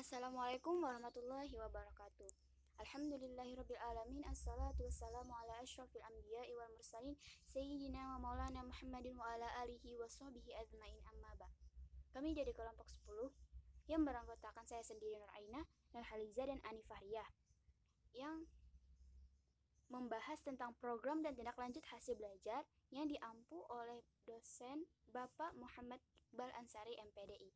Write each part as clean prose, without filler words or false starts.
Assalamualaikum warahmatullahi wabarakatuh. Alhamdulillahirabbil alamin, assalatu wassalamu ala asyrafil anbiya'i wal mursalin sayyidina wa maulana Muhammadin wa ala alihi wa sahbihi ajmain, amma ba. Kami dari kelompok 10 yang beranggotakan saya sendiri Nur Aina, Nur Haliza dan Ani Fahriyah yang membahas tentang program dan tindak lanjut hasil belajar yang diampu oleh dosen Bapak Muhammad Iqbal Ansari MPDI.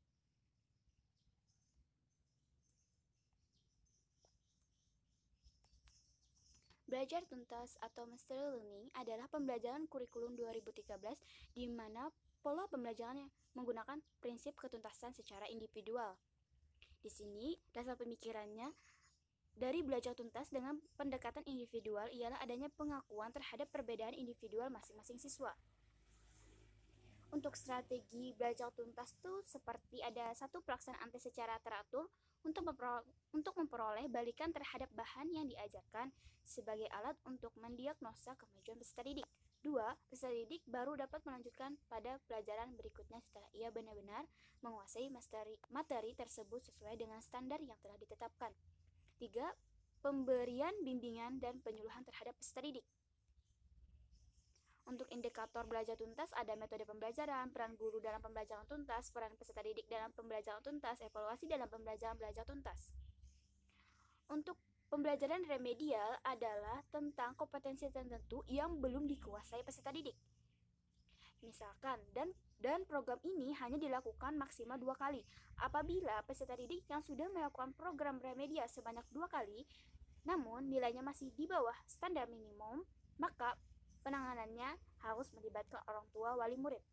Belajar tuntas atau mastery learning adalah pembelajaran kurikulum 2013 di mana pola pembelajarannya menggunakan prinsip ketuntasan secara individual. Di sini, dasar pemikirannya dari belajar tuntas dengan pendekatan individual ialah adanya pengakuan terhadap perbedaan individual masing-masing siswa. Untuk strategi belajar tuntas itu seperti ada satu pelaksanaan tes secara teratur untuk memperoleh balikan terhadap bahan yang diajarkan sebagai alat untuk mendiagnosa kemajuan peserta didik. 2. Peserta didik baru dapat melanjutkan pada pelajaran berikutnya setelah ia benar-benar menguasai materi tersebut sesuai dengan standar yang telah ditetapkan. 3. Pemberian bimbingan dan penyuluhan terhadap peserta didik. Untuk indikator belajar tuntas ada metode pembelajaran, peran guru dalam pembelajaran tuntas, peran peserta didik dalam pembelajaran tuntas, evaluasi dalam pembelajaran belajar tuntas. Untuk pembelajaran remedial adalah tentang kompetensi tertentu yang belum dikuasai peserta didik. Misalkan, dan program ini hanya dilakukan maksimal 2 kali. Apabila peserta didik yang sudah melakukan program remedial sebanyak 2 kali, namun nilainya masih di bawah standar minimum, maka penanganannya harus melibatkan orang tua wali murid.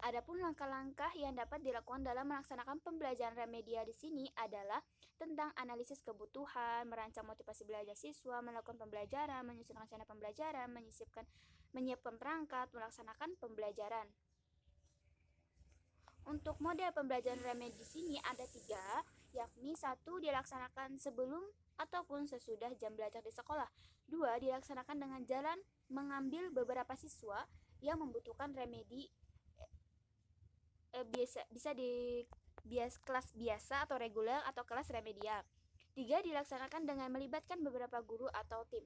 Adapun langkah-langkah yang dapat dilakukan dalam melaksanakan pembelajaran remedial di sini adalah tentang analisis kebutuhan, merancang motivasi belajar siswa, melakukan pembelajaran, menyusun rencana pembelajaran, menyiapkan perangkat, melaksanakan pembelajaran. Untuk model pembelajaran remedi di sini ada 3, yakni 1 dilaksanakan sebelum ataupun sesudah jam belajar di sekolah. 2. Dilaksanakan dengan jalan mengambil beberapa siswa yang membutuhkan remedi bisa di kelas biasa atau reguler atau kelas remedial. 3. Dilaksanakan dengan melibatkan beberapa guru atau tim.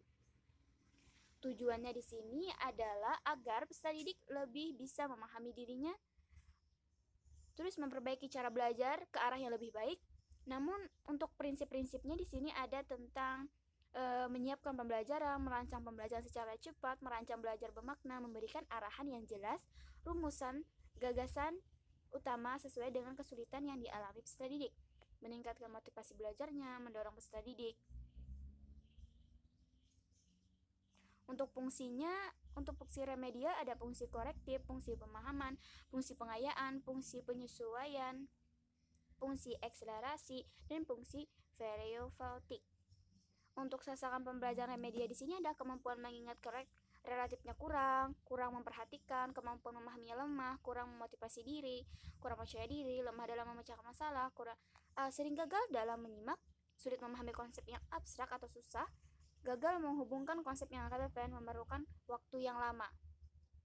Tujuannya di sini adalah agar peserta didik lebih bisa memahami dirinya, terus memperbaiki cara belajar ke arah yang lebih baik. Namun untuk prinsip-prinsipnya di sini ada tentang menyiapkan pembelajaran, merancang pembelajaran secara cepat, merancang belajar bermakna, memberikan arahan yang jelas, rumusan, gagasan utama sesuai dengan kesulitan yang dialami peserta didik, meningkatkan motivasi belajarnya, mendorong peserta didik. Untuk fungsinya, untuk fungsi remedial ada fungsi korektif, fungsi pemahaman, fungsi pengayaan, fungsi penyesuaian, fungsi akselerasi, dan fungsi variability. Untuk sasaran pembelajaran remedial di sini ada kemampuan mengingat relatifnya kurang memperhatikan, kemampuan memahaminya lemah, kurang memotivasi diri, kurang percaya diri, lemah dalam memecahkan masalah, sering gagal dalam menyimak, sulit memahami konsep yang abstrak atau susah, gagal menghubungkan konsep yang relevan, memerlukan waktu yang lama.